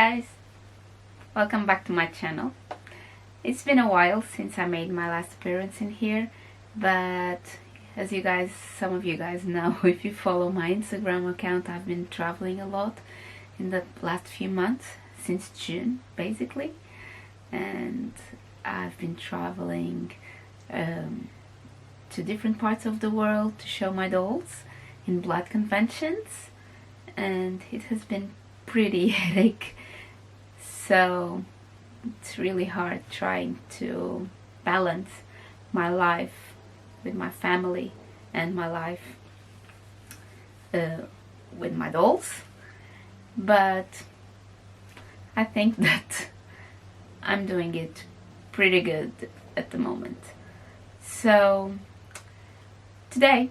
guys, welcome back to my channel. It's been a while since I made my last appearance in here, but as some of you guys know, if you follow my Instagram account, I've been traveling a lot in the last few months, since June basically, and I've been traveling to different parts of the world to show my dolls in Blythe conventions, and it has been pretty headache, so it's really hard trying to balance my life with my family and my life with my dolls, but I think that I'm doing it pretty good at the moment. So today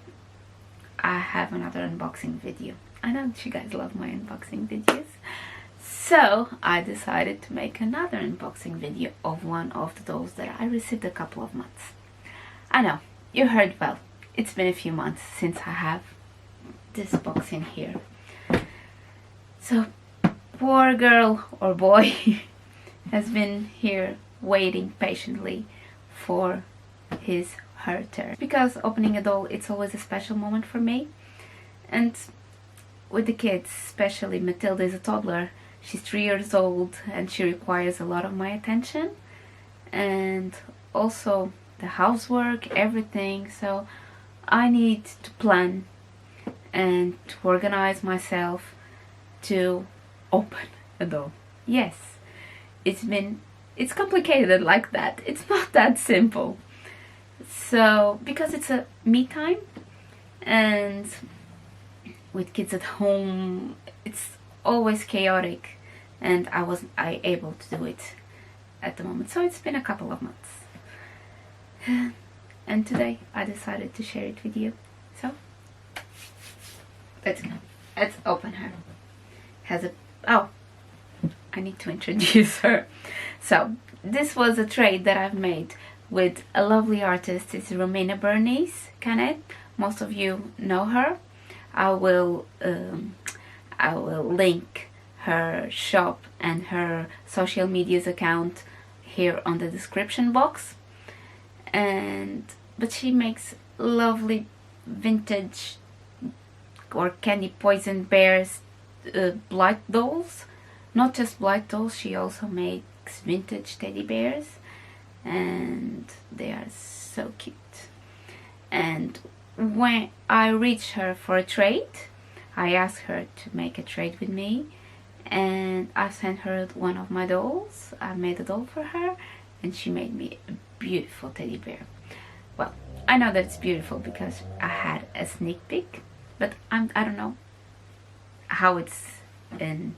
I have another unboxing video. I know that you guys love my unboxing videos, so I decided to make another unboxing video of one of the dolls that I received a couple of months. I know, you heard well, it's been a few months since I have this box in here. So poor girl or boy has been here waiting patiently for her turn. Because opening a doll, it's always a special moment for me, and with the kids, especially Matilda is a toddler. She's 3 years old and she requires a lot of my attention, and also the housework, everything, so I need to plan and to organize myself to open a doll. Yes, it's complicated like that. It's not that simple. So because it's a me time, and with kids at home, it's always chaotic, and I wasn't able to do it at the moment. So it's been a couple of months, and today I decided to share it with you. So let's go. Let's open her. Oh, I need to introduce her. So this was a trade that I've made with a lovely artist. It's Romina Berenice Canet. Most of you know her. I will link her shop and her social medias account here on the description box. But she makes lovely vintage or candy poison bears, Blythe dolls. Not just Blythe dolls, she also makes vintage teddy bears, and they are so cute. And when I reached her for a trade, I asked her to make a trade with me, and I sent her one of my dolls. I made a doll for her, and she made me a beautiful teddy bear. Well, I know that it's beautiful because I had a sneak peek, but I don't know how it's in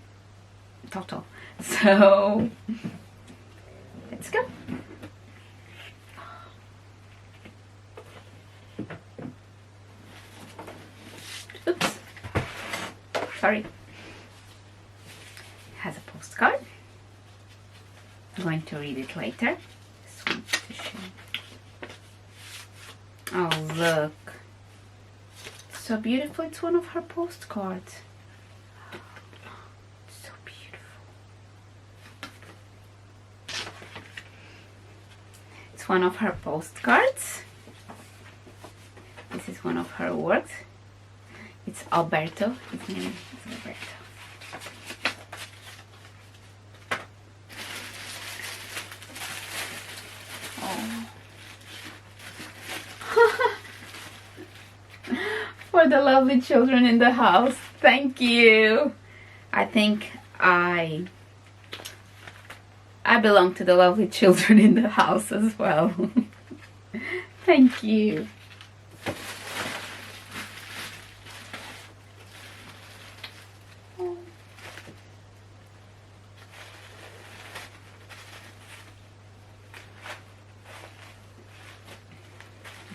total. So let's go. Oops, sorry. It has a postcard. I'm going to read it later. Just want to show. Oh, look. So beautiful. It's one of her postcards. So beautiful. It's one of her postcards. This is one of her works. It's Alberto. His name is Alberto. Oh. For the lovely children in the house. Thank you. I think I belong to the lovely children in the house as well. Thank you.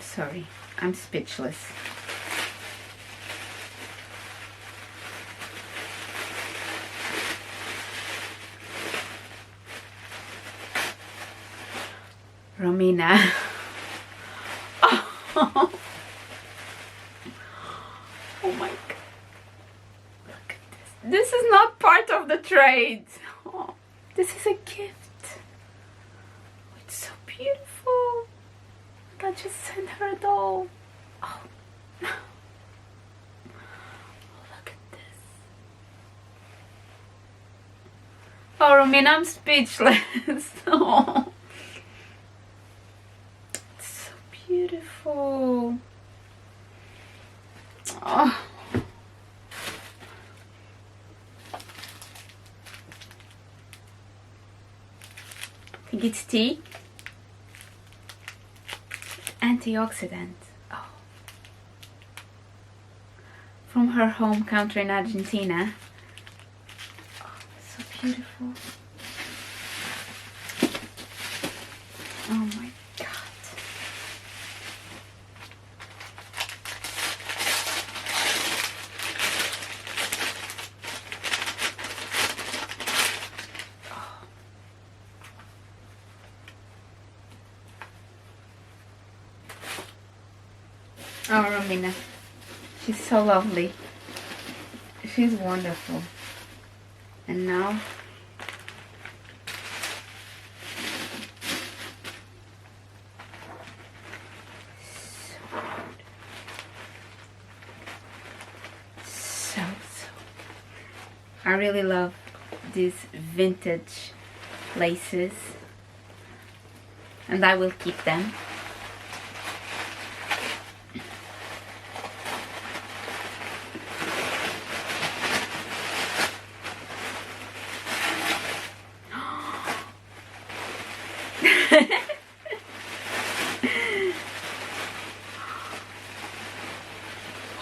Sorry, I'm speechless. Romina. Oh. Oh my god. Look at this. This is not part of the trade. Oh. This is a gift. It's so beautiful. I just sent her a doll. Oh, no. Look at this. Oh, Romina, I'm speechless. Oh, it's so beautiful. Oh. I think it's tea. Antioxidant. Oh. From her home country in Argentina. Oh, so beautiful. Oh my god. Oh, Romina, she's so lovely. She's wonderful. And now, so I really love these vintage laces, and I will keep them.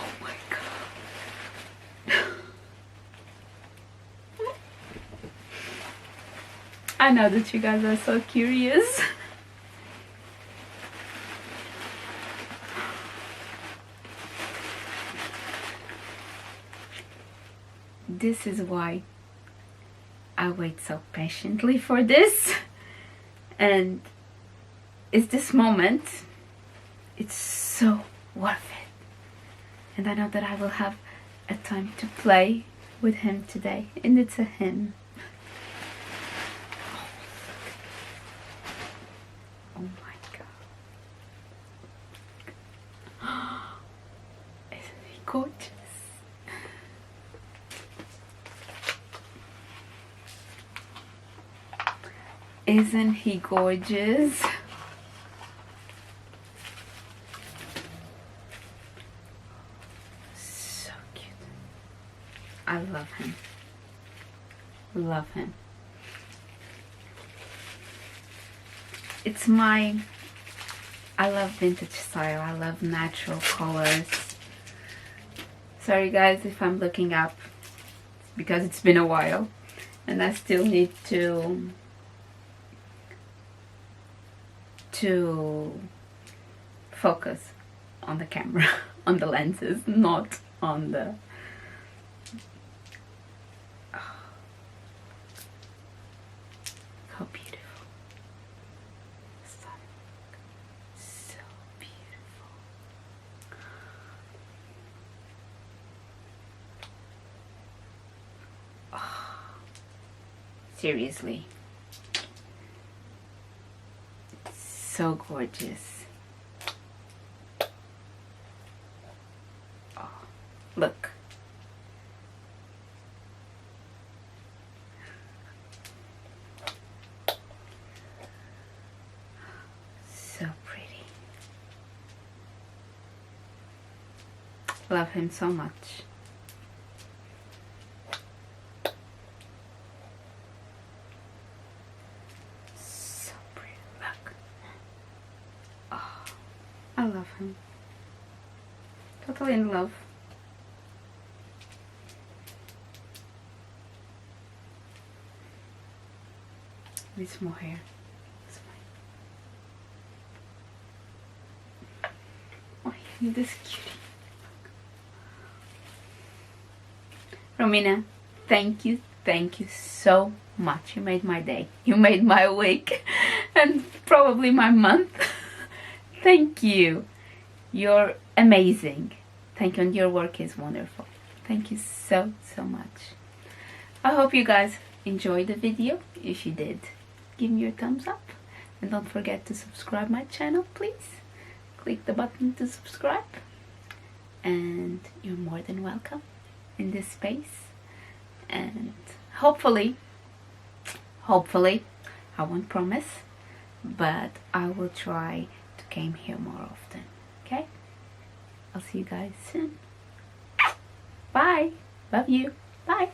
Oh my god. I know that you guys are so curious. This is why I wait so patiently for this. And it's this moment, it's so worth it. And I know that I will have a time to play with him today. And it's a him. Oh my god. Isn't he gorgeous? Isn't he gorgeous? So cute. I love him. Love him. It's my... I love vintage style. I love natural colors. Sorry guys if I'm looking up. It's because it's been a while. And I still need to focus on the camera, on the lenses, not on the... Oh. How beautiful. So beautiful. Oh. Seriously. So gorgeous. Oh, look. So pretty. Love him so much. I love him. Totally in love. With more hair. Oh, this cutie. Romina, thank you so much. You made my day. You made my week. And probably my month. Thank you. You're amazing. Thank you, and your work is wonderful. Thank you so much. I hope you guys enjoy the video. If you did, give me your thumbs up. And don't forget to subscribe my channel, please. Click the button to subscribe. And you're more than welcome in this space. And hopefully, I won't promise, but I will try to come here more often. Okay? I'll see you guys soon. Bye. Love you. Bye.